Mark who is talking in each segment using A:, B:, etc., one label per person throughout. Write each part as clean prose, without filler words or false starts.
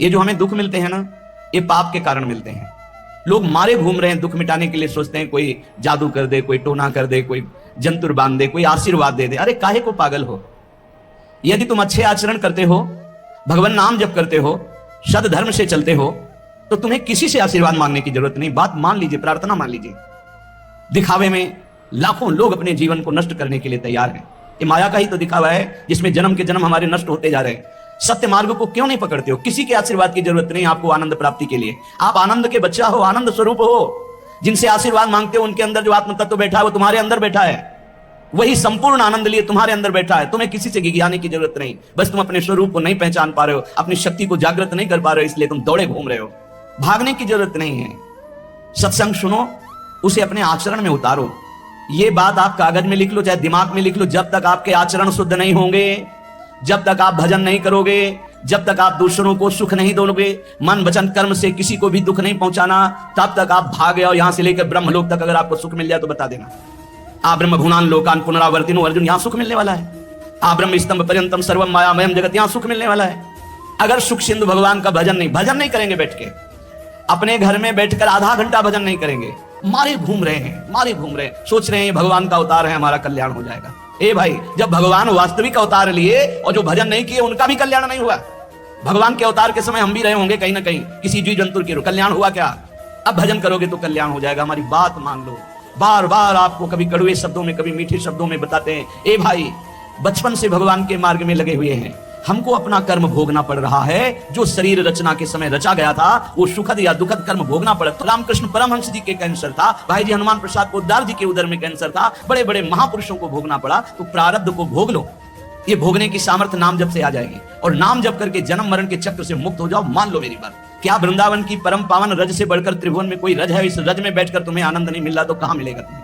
A: ये जो हमें दुख मिलते हैं ना, ये पाप के कारण मिलते हैं। लोग मारे घूम रहे हैं, दुख मिटाने के लिए सोचते हैं कोई जादू कर दे, कोई टोना कर दे, कोई जंतुर बांध दे, कोई आशीर्वाद दे दे। अरे काहे को पागल हो? यदि तुम अच्छे आचरण करते हो, भगवान नाम जप करते हो, सद धर्म से चलते हो, तो तुम्हें किसी से आशीर्वाद मांगने की जरूरत नहीं। बात मान लीजिए, प्रार्थना मान लीजिए। दिखावे में लाखों लोग अपने जीवन को नष्ट करने के लिए तैयार हैं। ये माया का ही तो दिखावा है जिसमें जन्म के जन्म हमारे नष्ट होते जा रहे हैं। सत्य मार्ग को क्यों नहीं पकड़ते हो? किसी के आशीर्वाद की जरूरत नहीं आपको आनंद प्राप्ति के लिए। आप आनंद के बच्चा हो, आनंद स्वरूप हो। जिनसे आशीर्वाद मांगते हो उनके अंदर जो आत्म तत्व बैठा है वो तुम्हारे अंदर बैठा है। वही संपूर्ण आनंद लिए तुम्हारे अंदर बैठा है। तुम्हें किसी से गिगियाने की जरूरत नहीं। बस तुम अपने स्वरूप को नहीं पहचान पा रहे हो, अपनी शक्ति को जागृत नहीं कर पा रहे हो, इसलिए तुम दौड़े घूम रहे हो। भागने की जरूरत नहीं है। सत्संग सुनो, उसे अपने आचरण में उतारो। ये बात आप कागज में लिख लो, चाहे दिमाग में लिख लो। जब तक आपके आचरण शुद्ध नहीं होंगे, जब तक आप भजन नहीं करोगे, जब तक आप दूसरों को सुख नहीं दोगे, मन वचन कर्म से किसी को भी दुख नहीं पहुंचाना, तब तक आप भागे। और यहां से लेकर ब्रह्मलोक तक अगर आपको सुख मिल जाए तो बता देना। आ ब्रह्म गुणान लोकान पुनरावर्तिनो अर्जुन, यहां सुख मिलने वाला है। आ ब्रह्म स्तंभ पर्यंतम सर्वम मायामयम जगत, यहां सुख मिलने वाला है। अगर सुख सिंधु भगवान का भजन नहीं करेंगे, बैठ के अपने घर में बैठकर आधा घंटा भजन नहीं करेंगे, मारे घूम रहे हैं, सोच रहे हैं भगवान का अवतार है, हमारा कल्याण हो जाएगा। ए भाई, जब भगवान वास्तविक अवतार लिए और जो भजन नहीं किए उनका भी कल्याण नहीं हुआ। भगवान के अवतार के समय हम भी रहे होंगे कहीं ना कहीं, किसी जीव जंतु के कल्याण हुआ क्या? अब भजन करोगे तो कल्याण हो जाएगा। हमारी बात मान लो। बार बार आपको कभी कड़वे शब्दों में, कभी मीठे शब्दों में बताते हैं, ए भाई बचपन से भगवान के मार्ग में लगे हुए हैं, हमको अपना कर्म भोगना पड़ रहा है। जो शरीर रचना के समय रचा गया था वो सुखद या दुखद कर्म भोगना पड़ा। तो रामकृष्ण परमहंस जी के कैंसर था, भाई जी हनुमान प्रसाद पोद्दार जी के उदर में कैंसर था, बड़े बड़े महापुरुषों को भोगना पड़ा। तो प्रारब्ध को भोग लो। ये भोगने की सामर्थ्य नाम जप से आ जाएगी, और नाम जप करके जन्म मरण के चक्र से मुक्त हो जाओ। मान लो मेरी बात। क्या वृंदावन की परम पावन रज से बढ़कर त्रिभुवन में कोई रज है? इस रज में बैठकर तुम्हें आनंद नहीं मिल रहा तो कहां मिलेगा तुम्हें?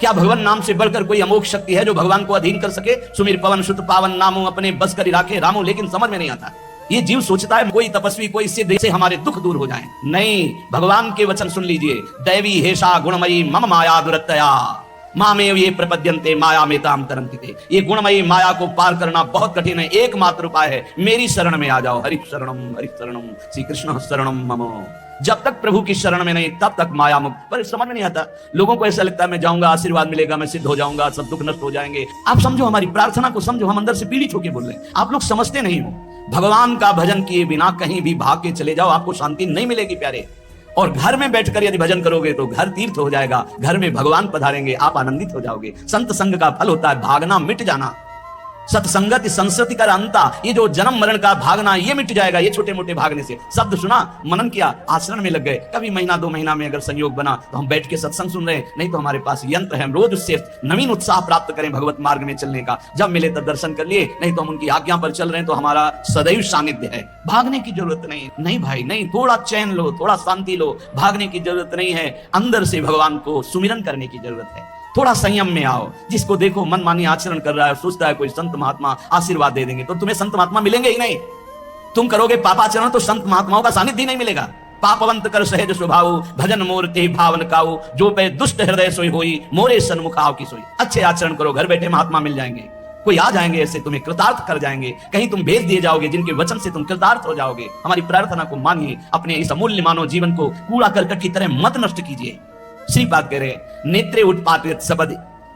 A: क्या भगवान नाम से बढ़कर कोई अमोघ शक्ति है जो भगवान को अधीन कर सके? सुमिर पवन सुत पावन नामो अपने बस कर राखे रामो। लेकिन समझ में नहीं आता। ये जीव सोचता है कोई तपस्वी, कोई सिद्ध से हमारे दुख दूर हो जाएं। नहीं, भगवान के वचन सुन लीजिए। दैवी हेषा गुणमयी मम माया दुरत्तया मामेव ये प्रपद्यन्ते माया में ताम तरन्ति ते। ये गुणमयी माया को पार करना बहुत कठिन है। एकमात्र उपाय है, मेरी शरण में आ जाओ। हरि शरणम श्री कृष्ण शरणम मम। जब तक प्रभु की शरण में नहीं, तब तक माया मुक्त। पर समझ में नहीं आता। लोगों को ऐसा लगता है मैं जाऊंगा, आशीर्वाद मिलेगा, मैं सिद्ध हो जाऊंगा, सब दुख नष्ट हो जाएंगे। आप समझो, हमारी प्रार्थना को समझो। हम अंदर से पीड़ित होकर बोल रहे हैं, आप लोग समझते नहीं हो। भगवान का भजन किए बिना कहीं भी भाग के चले जाओ, आपको शांति नहीं मिलेगी प्यारे। और घर में बैठकर यदि भजन करोगे तो घर तीर्थ हो जाएगा। घर में भगवान पधारेंगे, आप आनंदित हो जाओगे। संत संग का फल होता है भागना, मिट जाना। सत्संगति संस्कृति का अंता। ये जो जन्म मरण का भागना, ये मिट जाएगा। ये छोटे मोटे भागने से। शब्द सुना, मनन किया, आचरण में लग गए। कभी महीना 2 महीना में अगर संयोग बना तो हम बैठ के सत्संग सुन रहे हैं, नहीं तो हमारे पास यंत्र है। हम रोज उससे नवीन उत्साह प्राप्त करें भगवत मार्ग में चलने का। जब मिले तब दर्शन कर लिए, नहीं तो हम उनकी आज्ञा पर चल रहे हैं तो हमारा सदैव सानिध्य है। भागने की जरूरत नहीं। नहीं भाई नहीं, थोड़ा चैन लो, थोड़ा शांति लो। भागने की जरूरत नहीं है। अंदर से भगवान को सुमिरन करने की जरूरत है। थोड़ा संयम में आओ। जिसको देखो मनमानी आचरण कर रहा है, सोचता है कोई संत महात्मा आशीर्वाद दे देंगे, तो तुम्हें संत महात्मा मिलेंगे ही नहीं। तुम करोगे पापाचरण तो संत महात्माओं का सानिध्य नहीं मिलेगा। पापवंत कर सहज स्वभाव भजन मोर ते भावन काऊ, जो पे दुष्ट हृदय सोई होई मोरे सन्मुख आओ की सोई। अच्छे आचरण करो, घर बैठे महात्मा मिल जाएंगे। कोई आ जाएंगे ऐसे, तुम्हें कृतार्थ कर जाएंगे। कहीं तुम भेज दिए जाओगे जिनके वचन से तुम कृतार्थ हो जाओगे। हमारी प्रार्थना को मानिए। अपने इस अमूल्य मानव जीवन को कूड़ा करकट की तरह मत नष्ट कीजिए। श्रीपाद कह रहे, नेत्रे उत्पादित सबद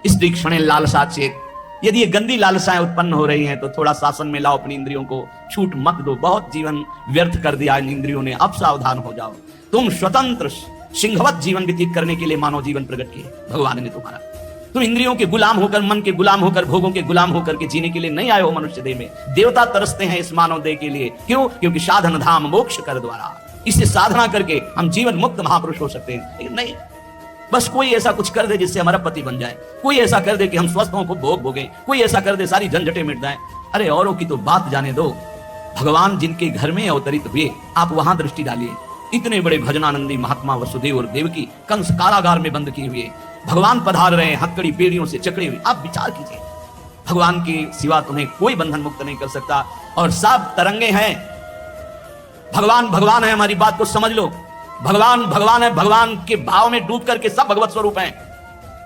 A: स्त्री क्षणे लालसा चेत। यदि ये गंदी लालसाएं उत्पन्न हो रही हैं तो थोड़ा शासन में लाओ अपनी इंद्रियों को। छूट मत दो। बहुत जीवन व्यर्थ कर दिया इन इंद्रियों ने। अब सावधान हो जाओ। तुम स्वतंत्र सिंहवत जीवन व्यतीत करने के लिए मानव जीवन प्रकट किए भगवान ने तुम्हारा। तुम इंद्रियों के गुलाम होकर, मन के गुलाम होकर, भोगों के गुलाम होकर के जीने के लिए नहीं आए हो मनुष्य देह में। देवता तरसते हैं इस मानव देह के लिए। क्यों? क्योंकि साधन धाम मोक्ष कर द्वारा। इससे साधना करके हम जीवन मुक्त महापुरुष हो सकते हैं। लेकिन नहीं, बस कोई ऐसा कुछ कर दे जिससे हमारा पति बन जाए, कोई ऐसा कर दे कि हम स्वस्थों को भोग भोगें, कोई ऐसा कर दे सारी झंझटें मिट जाएं। अरे औरों की तो बात जाने दो। भगवान जिनके घर में अवतरित हुए, आप वहां दृष्टि डालिए। इतने बड़े भजनानंदी महात्मा वसुदेव और देवकी कंस कारागार में बंद किए हुए, भगवान पधार रहे हैं हथकड़ी पेड़ियों से चकड़े हुए। आप विचार कीजिए, भगवान के सिवा तुम्हें कोई बंधन मुक्त नहीं कर सकता। और सब तरंगे हैं। भगवान भगवान है, हमारी बात को समझ लो। भगवान भगवान है, भगवान के भाव में डूब करके सब भगवत स्वरूप हैं।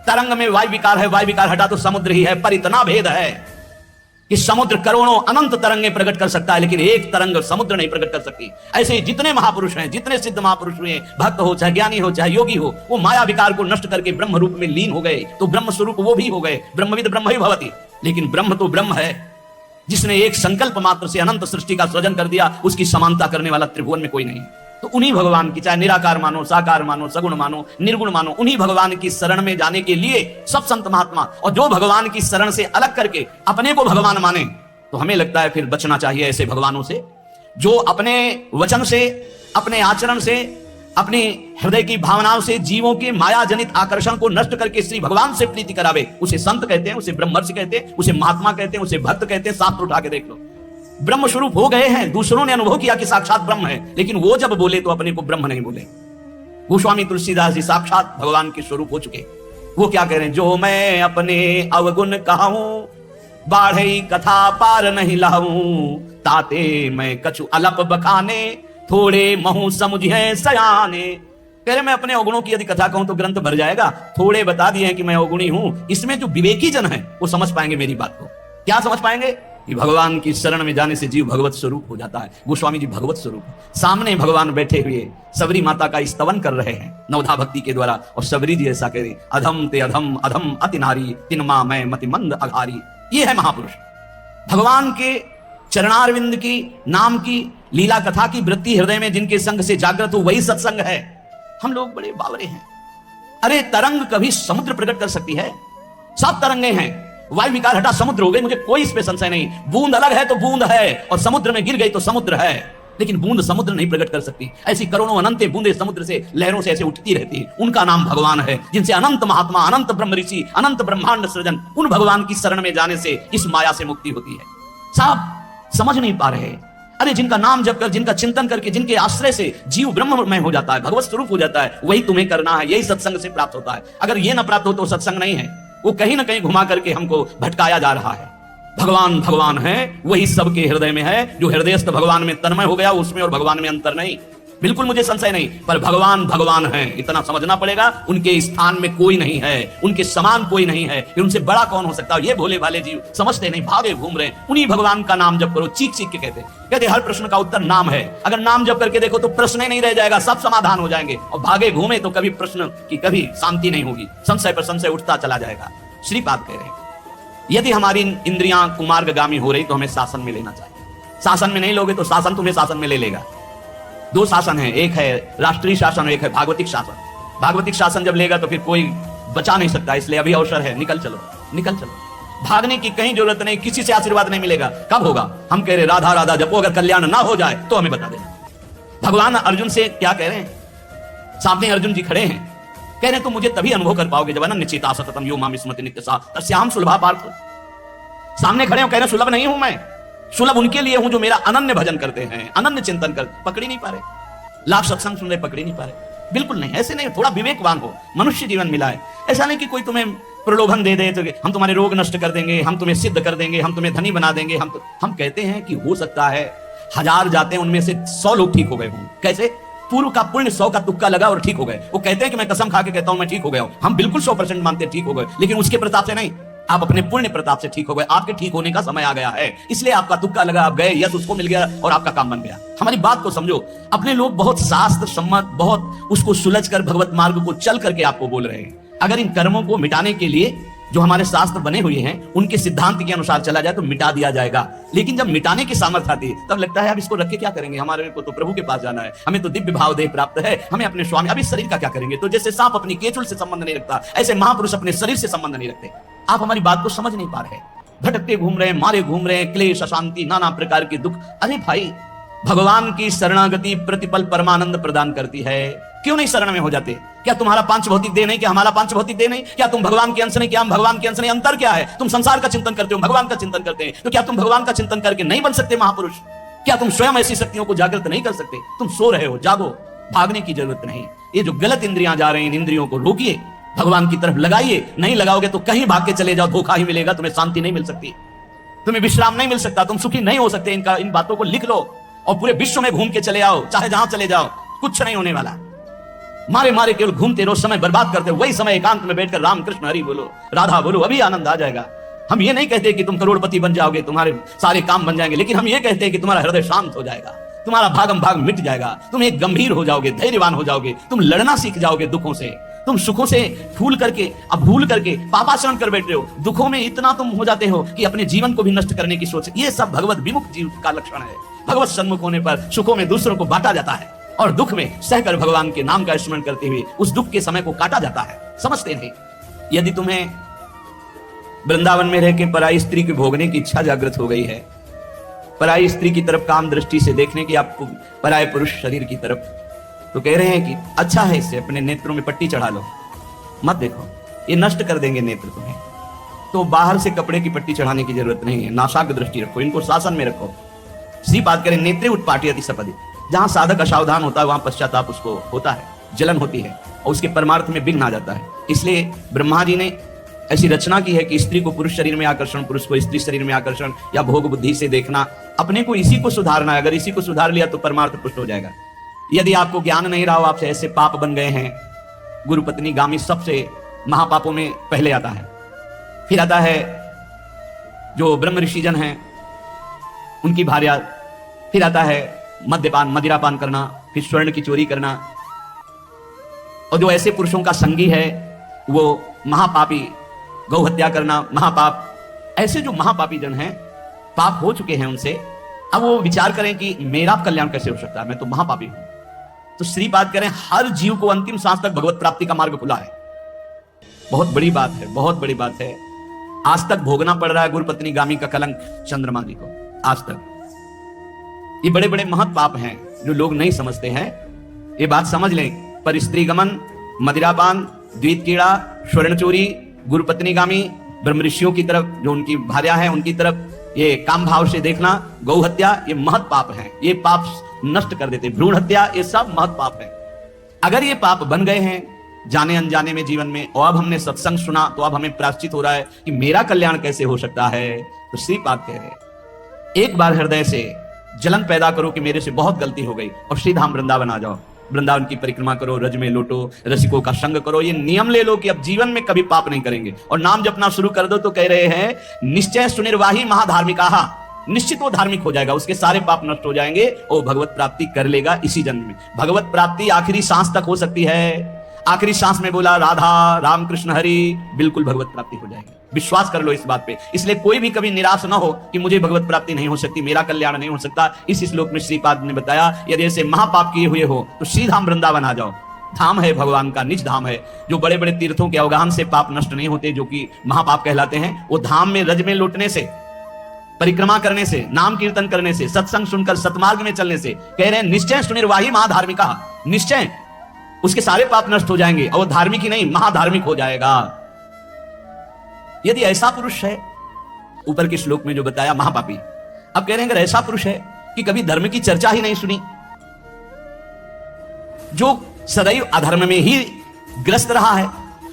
A: तरंग में वायु विकार है, वायु विकार हटा तो समुद्र ही है। पर इतना भेद है, कि समुद्र करोड़ों अनंत तरंगे प्रकट कर सकता है, लेकिन एक तरंग समुद्र नहीं प्रकट कर सकती। ऐसे ही जितने महापुरुष हैं, जितने सिद्ध महापुरुष हुए, भक्त हो चाहे ज्ञानी हो चाहे योगी हो, वो माया विकार को नष्ट करके ब्रह्म रूप में लीन हो गए, तो ब्रह्म स्वरूप वो भी हो गए। ब्रह्मविद ब्रह्म ही भवति। लेकिन ब्रह्म तो ब्रह्म है, जिसने एक संकल्प मात्र से अनंत सृष्टि का सृजन कर दिया, उसकी समानता करने वाला त्रिभुवन में कोई नहीं। तो उन्हीं भगवान की, चाहे निराकार मानो, साकार मानो, सगुण मानो, निर्गुण मानो, उन्हीं भगवान की शरण में जाने के लिए सब संत महात्मा, और जो भगवान की शरण से अलग करके अपने को भगवान माने, तो हमें लगता है फिर बचना चाहिए ऐसे भगवानों से, जो अपने वचन से, अपने आचरण से, अपने हृदय की भावनाओं से जीवों के माया जनित आकर्षण को नष्ट करके श्री भगवान से प्रीति करावे। उसे संत कहते हैं, उसे ब्रह्मर्षि कहते हैं, उसे महात्मा कहते हैं, उसे भक्त कहते हैं। शास्त्र उठा के देख लो, ब्रह्म स्वरूप हो गए हैं, दूसरों ने अनुभव किया कि साक्षात ब्रह्म है, लेकिन वो जब बोले तो अपने को ब्रह्म नहीं बोले। गोस्वामी तुलसीदास जी साक्षात भगवान के स्वरूप हो चुके। वो क्या कह रहे हैं, जो मैं अपने अवगुण कहूं, बाढ़ई कथा पार नहीं लाऊं, ताते मैं कछु अलप बखाने, थोड़े महू समझे सयाने। कह रहे मैं अपने अवगुणों की यदि कथा कहूं तो ग्रंथ भर जाएगा, थोड़े बता दिए हैं कि मैं अवगुणी हूं। इसमें जो विवेकी जन है वो समझ पाएंगे मेरी बात को। क्या समझ पाएंगे कि भगवान की शरण में जाने से जीव भगवत स्वरूप हो जाता है। गोस्वामी जी भगवत स्वरूप, सामने भगवान बैठे हुए सबरी माता का स्तवन कर रहे हैं नवधा भक्ति के द्वारा, और सबरी जी ऐसा कह रहे, अधम ते अधम अधम अति नारी, तिनमा मैं मति मंद अघारी। ये है महापुरुष, भगवान के चरणारविंद की नाम की लीला कथा की वृत्ति हृदय में जिनके संग से जागृत हो, वही सत्संग है। हम लोग बड़े बावरे हैं। अरे तरंग कभी समुद्र प्रकट कर सकती है? सब तरंगे हैं, वायु विकार हटा समुद्र हो गई, मुझे कोई इस पे संशय नहीं। बूंद अलग है तो बूंद है, और समुद्र में गिर गई तो समुद्र है, लेकिन बूंद समुद्र नहीं प्रकट कर सकती। ऐसी करोड़ों अनंत बूंदे समुद्र से, लहरों से ऐसे उठती रहती है, उनका नाम भगवान है, जिनसे अनंत महात्मा, अनंत ब्रह्म ऋषि, अनंत ब्रह्मांड सृजन, उन भगवान की शरण में जाने से इस माया से मुक्ति होती है। साहब समझ नहीं पा रहे। अरे जिनका नाम जप कर, जिनका चिंतन करके, जिनके आश्रय से जीव ब्रह्ममय हो जाता है, भगवत स्वरूप हो जाता है, वही तुम्हें करना है। यही सत्संग से प्राप्त होता है। अगर ये ना प्राप्त हो तो सत्संग नहीं है, वो कहीं ना कहीं घुमा करके हमको भटकाया जा रहा है। भगवान भगवान है, वही सबके हृदय में है। जो हृदयस्थ भगवान में तन्मय हो गया, उसमें और भगवान में अंतर नहीं, बिल्कुल मुझे संशय नहीं। पर भगवान भगवान है, इतना समझना पड़ेगा। उनके स्थान में कोई नहीं है, उनके समान कोई नहीं है, उनसे बड़ा कौन हो सकता है? ये भोले भाले जीव समझते नहीं, भागे घूम रहे। उन्हीं भगवान का नाम जप करो, चीख चीख के कहते हर प्रश्न का उत्तर नाम है। अगर नाम जप करके देखो तो प्रश्न ही नहीं रह जाएगा, सब समाधान हो जाएंगे। और भागे घूमे तो कभी प्रश्न की कभी शांति नहीं होगी, संशय पर संशय उठता चला जाएगा। श्रीपाद कह रहे हैं, यदि हमारी इंद्रियां कुमार्गगामी हो रही तो हमें शासन में लेना चाहिए। शासन में नहीं लोगे तो शासन तुम्हें शासन में ले लेगा। दो शासन है, एक है राष्ट्रीय शासन, एक है भागवतिक शासन। भागवतिक शासन जब लेगा तो फिर कोई बचा नहीं सकता, इसलिए अभी अवसर है, निकल चलो, निकल चलो। भागने की कहीं जरूरत नहीं, किसी से आशीर्वाद नहीं मिलेगा। कब होगा? हम कह रहे राधा राधा जपो, अगर कल्याण ना हो जाए तो हमें बता देना। भगवान अर्जुन से क्या कह रहे हैं? सामने अर्जुन जी खड़े हैं, कह रहे हैं तुम मुझे तभी अनुभव कर पाओगे जब अनन्य चेता सततम यो माम स्मृति नित्यसा तस्याहं सुलभा पार्थ। सामने खड़े हो, कह रहे सुलभ नहीं हूं मैं, सुलभ उनके लिए हूं जो मेरा अनन्य भजन करते हैं, अनन्य चिंतन कर। पकड़ी नहीं पा रहे, लाख सत्संग सुन रहे, पकड़ी नहीं पा रहे। बिल्कुल नहीं, ऐसे नहीं। थोड़ा विवेकवान हो, मनुष्य जीवन मिला है। ऐसा नहीं कि कोई तुम्हें प्रलोभन दे दे तो हम तुम्हारे रोग नष्ट कर देंगे, हम तुम्हें सिद्ध कर देंगे, हम तुम्हें धनी बना देंगे। हम कहते हैं कि हो सकता है 1000 जाते हैं, उनमें से 100 लोग ठीक हो गए हों। कैसे? पूर्व का पुण्य 100 का तुक्का लगा और ठीक हो गए। वो कहते हैं कि मैं कसम खा के कहता हूं मैं ठीक हो गया हूं। हम बिल्कुल 100% मानते हैं ठीक हो गए, लेकिन उसके प्रताप से नहीं, आप अपने पुण्य प्रताप से ठीक हो गए। आपके ठीक होने का समय आ गया है, इसलिए आपका तुक्का लगा, आप गए, यश उसको मिल गया और आपका काम बन गया। हमारी बात को समझो। अपने लोग बहुत शास्त्र सम्मत, बहुत उसको सुलझ कर भगवत मार्ग को चल करके आपको बोल रहे हैं। अगर इन कर्मों को मिटाने के लिए जो हमारे शास्त्र बने हुए हैं उनके सिद्धांत के अनुसार चला जाए तो मिटा दिया जाएगा। लेकिन जब मिटाने की सामर्थ्य आती है तब लगता है अब इसको रख के क्या करेंगे, हमारे को तो प्रभु के पास जाना है, हमें तो दिव्य भाव देह प्राप्त है, हमें अपने स्वामी, अब इस शरीर का क्या करेंगे। तो जैसे सांप अपनी केचुल से संबंध नहीं रखता, ऐसे महापुरुष अपने शरीर से संबंध नहीं रखते। आप हमारी बात को समझ नहीं पा रहे, भटकते घूम रहे हैं, मारे घूम रहे हैं, क्लेश, अशांति, नाना प्रकार के दुख। अरे भाई, भगवान की शरणागति प्रतिपल परमानंद प्रदान करती है। क्यों नहीं शरण में हो जाते? क्या तुम्हारा पांच भौतिक देह नहीं? क्या हमारा पांच भौतिक देह नहीं? क्या तुम भगवान के अंश नहीं? क्या हम भगवान के अंश नहीं? अंतर क्या है? तुम संसार का चिंतन करते हो, भगवान का चिंतन करते हैं, तो क्या तुम भगवान का चिंतन करके नहीं बन सकते महापुरुष? क्या तुम स्वयं ऐसी शक्तियों को जागृत नहीं कर सकते? तुम सो रहे हो, जागो, भागने की जरूरत नहीं। ये जो गलत इंद्रियां जा रही हैं, इन इंद्रियों को रोकिए, भगवान की तरफ लगाइए। नहीं लगाओगे तो कहीं भाग के चले जाओ, धोखा ही मिलेगा, तुम्हें शांति नहीं मिल सकती, तुम्हें विश्राम नहीं मिल सकता, तुम सुखी नहीं हो सकते। इन बातों को लिख लो और पूरे विश्व में घूम के चले आओ, चाहे जहां चले जाओ, कुछ नहीं होने वाला। मारे मारे केवल घूमते रहो, समय बर्बाद करते हो। वही समय एकांत में बैठकर राम कृष्ण हरि बोलो, राधा बोलो, अभी आनंद आ जाएगा। हम ये नहीं कहते कि तुम करोड़पति बन जाओगे, तुम्हारे सारे काम बन जाएंगे, लेकिन हम ये कहते हैं कि तुम्हारा हृदय शांत हो जाएगा, तुम्हारा भागम भाग मिट जाएगा, तुम एक गंभीर हो जाओगे, धैर्यवान हो जाओगे, तुम लड़ना सीख जाओगे दुखों से, तुम सुखों से भूल करके पापाचरण कर बैठ रहे हो, दुखों में इतना तुम हो जाते हो कि अपने जीवन को भी नष्ट करने की सोच। ये सब भगवत विमुख जीव का लक्षण है। भगवत सन्मुख होने पर सुखों में दूसरों को बांटा जाता है और दुख में सहकर भगवान के नाम का स्मरण करते हुए उस दुख के समय को काटा जाता है। समझते नहीं। यदि तुम्हें वृंदावन में रह के पराई स्त्री की भोगने की इच्छा जागृत हो गई है, पराई स्त्री की तरफ काम दृष्टि से देखने की, आपको पराये पुरुष शरीर की तरफ, तो कह रहे हैं कि अच्छा है, इससे अपने नेत्रों में पट्टी चढ़ा लो, मत देखो, ये नष्ट कर देंगे नेत्र तुम्हें। तो बाहर से कपड़े की पट्टी चढ़ाने की जरूरत नहीं है, नाशाग्र दृष्टि रखो, इनको शासन में रखो। श्रीपाद करें नेत्रे उत्पाटयति सपदि, जहां साधक असावधान होता है वहां पश्चाताप उसको होता है, जलन होती है और उसके परमार्थ में विघ्न आ जाता है। इसलिए ब्रह्मा जी ने ऐसी रचना की है कि स्त्री को पुरुष शरीर में आकर्षण, पुरुष को स्त्री शरीर में आकर्षण, या भोग बुद्धि से देखना, अपने को इसी को सुधारना है। अगर इसी को सुधार लिया तो परमार्थ पुष्ट हो जाएगा। यदि आपको ज्ञान नहीं रहा हो, आपसे ऐसे पाप बन गए हैं, गुरु पत्नी गामी सबसे महापापों में पहले आता है। फिर आता है जो ब्रह्म ऋषिजन हैं उनकी भार्या, फिर आता है मद्यपान, मदिरापान करना, फिर स्वर्ण की चोरी करना, और जो ऐसे पुरुषों का संगी है वो महापापी, गौ हत्या करना महापाप। ऐसे जो महापापी जन हैं, पाप हो चुके हैं उनसे, अब वो विचार करें कि मेरा कल्याण कैसे हो सकता है, मैं तो महापापी हूं। तो श्रीपाद करें हर जीव को अंतिम सांस तक भगवत प्राप्ति का मार्ग खुला है। बहुत बड़ी बात है, बहुत बड़ी बात है। आज तक भोगना पड़ रहा है गुरु पत्नी गामी का कलंक चंद्रमा जी को, आज तक। ये बड़े बड़े महत् पाप हैं जो लोग नहीं समझते हैं, ये बात समझ लें। पर स्त्री गमन, मदिरापान, द्वीत कीड़ा, स्वर्ण चोरी, गुरु पत्नी गामी, ब्रह्म ऋषियों की तरफ जो उनकी भार्या है उनकी तरफ ये काम भाव से देखना, गौ हत्या, ये महत् पाप है, ये पाप नष्ट कर देते। भ्रूण हत्या, ये सब महत् पाप है। अगर ये पाप बन गए हैं जाने अनजाने में जीवन में, और अब हमने सत्संग सुना तो अब हमें प्रायश्चित हो रहा है कि मेरा कल्याण कैसे हो सकता है, तो श्रीपाद कह रहे एक बार हृदय से जलन पैदा करो कि मेरे से बहुत गलती हो गई, और श्रीधाम वृंदावन आ जाओ, वृंदावन की परिक्रमा करो, रज में लौटो, रसिकों का संग करो। ये नियम ले लो कि अब जीवन में कभी पाप नहीं करेंगे, और नाम जपना शुरू कर दो। तो कह रहे हैं निश्चय सुनिर्वाही महाधार्मिका, निश्चित वो धार्मिक हो जाएगा, उसके सारे पाप नष्ट हो जाएंगे और भगवत प्राप्ति कर लेगा इसी जन्म में। भगवत प्राप्ति आखिरी सांस तक हो सकती है। आखिरी सांस में बोला राधा राम कृष्ण हरि, बिल्कुल भगवत प्राप्ति हो जाएगी, विश्वास कर लो इस बात पे। इसलिए कोई भी कभी निराश ना हो कि मुझे भगवत प्राप्ति नहीं हो सकती, मेरा कल्याण नहीं हो सकता। इस श्लोक में श्रीपाद ने बताया यदि ऐसे महापाप किए हुए हो तो श्रीधाम वृंदावन आ जाओ। धाम है भगवान का, निज धाम है। जो बड़े बड़े तीर्थों के अवगाहन से पाप नष्ट नहीं होते, जो कि महापाप कहलाते हैं, वो धाम में रज में लौटने से, परिक्रमा करने से, नाम कीर्तन करने से, सत्संग सुनकर सतमार्ग में चलने से। कह रहे हैं निश्चय सुनिर्वाही महाधार्मिका, निश्चय उसके सारे पाप नष्ट हो जाएंगे और वो धार्मिक ही नहीं महाधार्मिक हो जाएगा। यदि ऐसा पुरुष है, ऊपर के श्लोक में जो बताया महापापी, अब कह रहे हैं अगर ऐसा पुरुष है कि कभी धर्म की चर्चा ही नहीं सुनी, जो सदैव अधर्म में ही ग्रस्त रहा है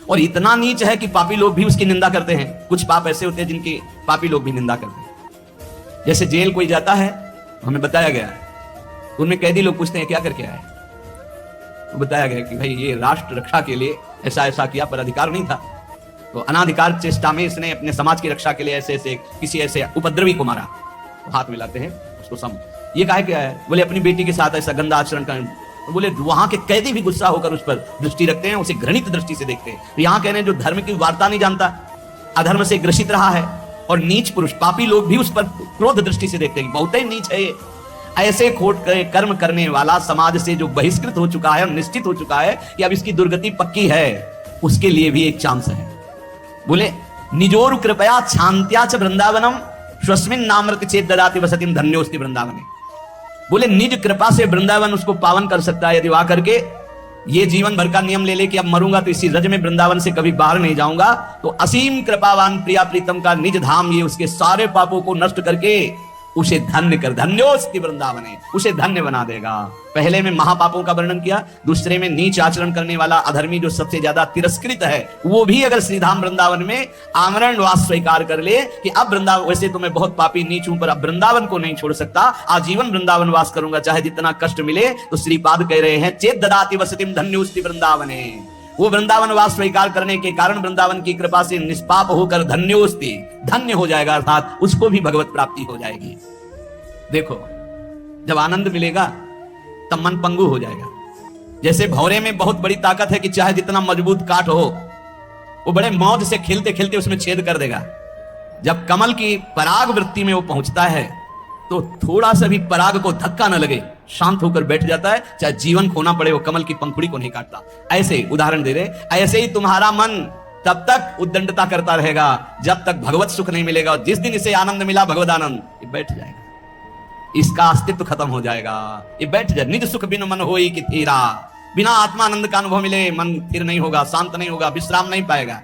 A: और इतना नीच है कि पापी लोग भी उसकी निंदा करते हैं। कुछ पाप ऐसे होते हैं जिनकी पापी लोग भी निंदा करते हैं। जैसे जेल कोई जाता है, हमें बताया गया, उनमें कैदी लोग पूछते हैं क्या करके आए, तो बताया गया कि भाई ये राष्ट्र रक्षा के लिए ऐसा ऐसा किया, पर अधिकार नहीं था, तो अनाधिकार चेष्टा में इसने अपने समाज की रक्षा के लिए ऐसे ऐसे किसी ऐसे उपद्रवी को मारा। तो हाथ मिलाते हैं उसको सम, ये काहे क्या है, बोले अपनी बेटी के साथ ऐसा गंदा आचरण कर। तो बोले वहां के कैदी भी गुस्सा होकर उस पर दृष्टि रखते हैं, उसे घृणित दृष्टि से देखते हैं। तो यहाँ कह रहे हैं जो धर्म की वार्ता नहीं जानता, अधर्म से ग्रसित रहा है, और नीच पुरुष पापी लोग भी उस पर क्रोध दृष्टि से देखते हैं, बहुत ही नीच है ये। ऐसे खोट कर्म करने वाला समाज से जो बहिष्कृत हो चुका है और निश्चित हो चुका है कि अब इसकी दुर्गति पक्की है, उसके लिए भी एक चांस है। बोले निजोर कृपया शांत्या च वृंदावनम स्वस्मिन नामृत चेत ददाति वसतिम धन्योस्ति वृंदावने। बोले निज कृपा से वृंदावन उसको पावन कर सकता है यदि वहां करके ये जीवन भर का नियम ले ले कि अब मरूंगा तो इसी रज में वृंदावन से कभी बाहर नहीं जाऊंगा, तो असीम कृपावान प्रिया प्रीतम का निज धाम ये उसके सारे पापों को नष्ट करके उसे धन्य कर, धन्योस्ति वृंदावने, उसे धन्य बना देगा। पहले में महापापों का वर्णन किया, दूसरे में नीच आचरण करने वाला अधर्मी जो सबसे ज्यादा तिरस्कृत है, वो भी अगर श्रीधाम वृंदावन में आमरण वास स्वीकार कर ले कि अब वृंदावन, वैसे तो मैं बहुत पापी नीच हूं पर अब वृंदावन को नहीं छोड़ सकता, आजीवन वृंदावन वास करूंगा चाहे जितना कष्ट मिले। तो श्रीपाद कह रहे हैं चेत ददाति वसतिम धन्योस्ति वृंदावने, वो वृंदावन वास स्वीकार करने के कारण वृंदावन की कृपा से निष्पाप होकर धन्योस्ति, धन्य हो जाएगा, अर्थात उसको भी भगवत प्राप्ति हो जाएगी। देखो जब आनंद मिलेगा तब मन पंगु हो जाएगा। जैसे भौरे में बहुत बड़ी ताकत है कि चाहे जितना मजबूत काठ हो वो बड़े मौज से खेलते खेलते उसमें छेद कर देगा। जब कमल की पराग वृत्ति में वो पहुंचता है तो थोड़ा सा भी पराग को धक्का न लगे, शांत होकर बैठ जाता है, चाहे जीवन खोना पड़े वो कमल की पंखुड़ी को नहीं काटता। ऐसे उदाहरण दे रहे, ऐसे ही तुम्हारा मन तब तक उद्दंडता करता रहेगा जब तक भगवत सुख नहीं मिलेगा। और जिस दिन इसे आनंद मिला, भगवत आनंद, ये बैठ जाएगा, इसका अस्तित्व खत्म हो जाएगा, ये बैठ जाए। निज सुख बिन मन होई कि थीरा, बिना आत्मानंद का अनुभव मिले मन स्थिर नहीं होगा, शांत नहीं होगा, विश्राम नहीं पाएगा।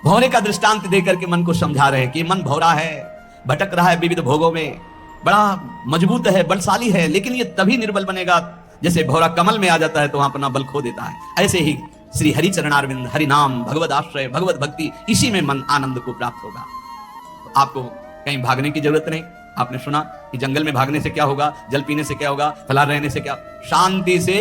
A: भौरे का दृष्टांत देकर के मन को समझा रहे हैं कि मन भौरा है, भटक रहा है विविध भोगों में, बड़ा मजबूत है, बलशाली है, लेकिन ये तभी निर्बल बनेगा जैसे भौरा कमल में आ जाता है तो वहां अपना बल खो देता है। ऐसे ही श्री हरि चरणारविंद, हरि नाम, भगवत आश्रय, भगवत भक्ति, इसी में मन आनंद को प्राप्त होगा। आपको कहीं भागने की जरूरत नहीं। आपने सुना कि जंगल में भागने से क्या होगा, जल पीने से क्या होगा, फलार रहने से क्या। शांति से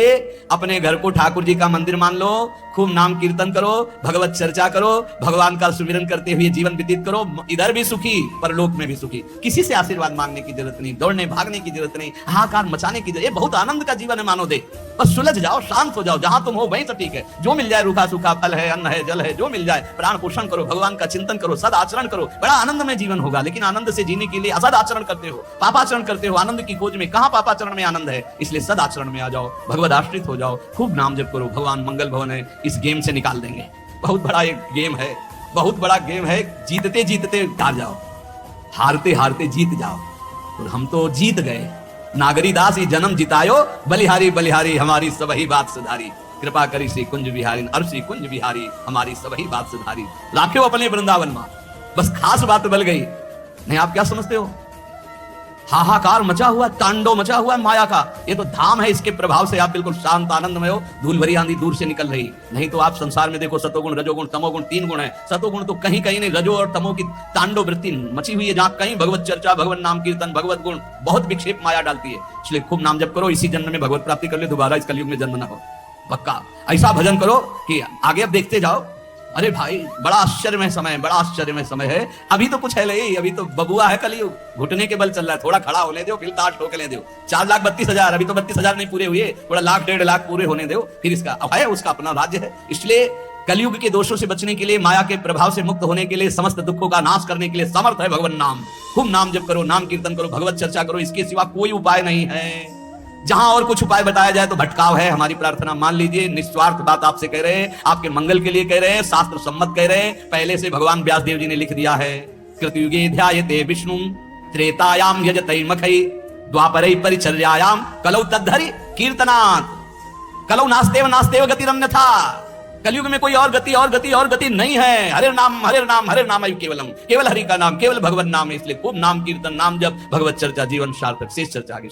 A: अपने घर को ठाकुर जी का मंदिर मान लो, खूब नाम कीर्तन करो, भगवत चर्चा करो, भगवान का सुमिरन करते हुए जीवन व्यतीत करो। इधर भी सुखी, परलोक में भी सुखी। किसी से आशीर्वाद मांगने की जरूरत नहीं, दौड़ने भागने की जरूरत नहीं, हाहाकार मचाने की जरूरत। ये बहुत आनंद का जीवन है मानो दे। बस सुलझ जाओ, शांत हो जाओ, जहां तुम हो वहीं तो ठीक है। जो मिल जाए, रूखा सूखा फल है, अन्न है, जल है, जो मिल जाए, प्राण पोषण करो, भगवान का चिंतन करो, सद आचरण करो, बड़ा आनंदमय जीवन होगा। लेकिन आनंद से जीने के लिए असद आचरण करते हो, पापाचरण करते हो। आनंद की खोज में कहां पापाचरण में आनंद है, इसलिए सद आचरण में आ जाओ, भगवत आश्रित हो जाओ, खूब नाम जप करो। भगवान मंगल भवन है, इस गेम से निकाल देंगे। बहुत बड़ा एक गेम है, बहुत बड़ा गेम है। जीतते जीतते हार जाओ, हारते हारते जीत जाओ। तो हम तो जीत गए। नागरी दास ही जन्म जितायो, बलिहारी बलिहारी हमारी सबही बात सुधारी। कृपा करी श्री कुंज बिहारी, अर श्री कुंज बिहारी हमारी सबही बात सुधारी। राखे हो अपने वृंदावन में, बस खास बात बल गई। नहीं आप क्या समझते हो, हाहाकार मचा हुआ, तांडव मचा हुआ माया का, ये तो धाम है। इसके प्रभाव से आप बिल्कुल शांत आनंदमय हो। धूल भरी आंधी दूर से निकल रही। नहीं तो आप संसार में देखो, सतोगुण रजोगुण तमोगुण 3 गुण है। सतोगुण तो कहीं कहीं नहीं, रजो और तमो की तांडव वृत्ति मची हुई है, जहां कहीं भगवत चर्चा, भगवत नाम कीर्तन, भगवत गुण बहुत विक्षेप माया डालती है। इसलिए खूब नाम जप करो, इसी जन्म में भगवत प्राप्ति कर ले, दोबारा इस कलयुग में जन्म न हो। पक्का ऐसा भजन करो कि आगे अब देखते जाओ। अरे भाई बड़ा आश्चर्यमय समय, बड़ा आश्चर्यमय समय है। अभी तो कुछ है नहीं, अभी तो बबुआ है कलयुग, घुटने के बल चल रहा है। थोड़ा खड़ा होने दो, फिर ताश ठोकने दो। 4,32,000, अभी तो 32,000 नहीं पूरे हुए, थोड़ा लाख 1.5 लाख पूरे होने दो, फिर इसका है, उसका अपना राज्य है। इसलिए कलयुग के दोषों से बचने के लिए, माया के प्रभाव से मुक्त होने के लिए, समस्त दुखों का नाश करने के लिए समर्थ है भगवान नाम। खूब नाम जप करो, नाम कीर्तन करो, भगवत चर्चा करो, इसके सिवा कोई उपाय नहीं है। जहां और कुछ उपाय बताया जाए तो भटकाव है। हमारी प्रार्थना मान लीजिए, निस्वार्थ बात आपसे कह रहे हैं, आपके मंगल के लिए कह रहे हैं, शास्त्र सम्मत कह रहे हैं। पहले से भगवान व्यासदेव जी ने लिख दिया है, कृतयुगे ध्यायते विष्णु, त्रेतायाम यजते मखै, द्वापरै परिचर्यायाम, कलौ तद्धरि कीर्तनात्, कलौ नास्तेव नास्तेव गतिरन्यथा। कलयुग में कोई और गति नहीं है। हरे नाम हरे नाम हरे नाम केवलम, केवल हरि का नाम, केवल भगवत नाम है। इसलिए खूब नाम कीर्तन, नाम जप, भगवत चर्चा, जीवन सार्थक। शेष चर्चा आगे।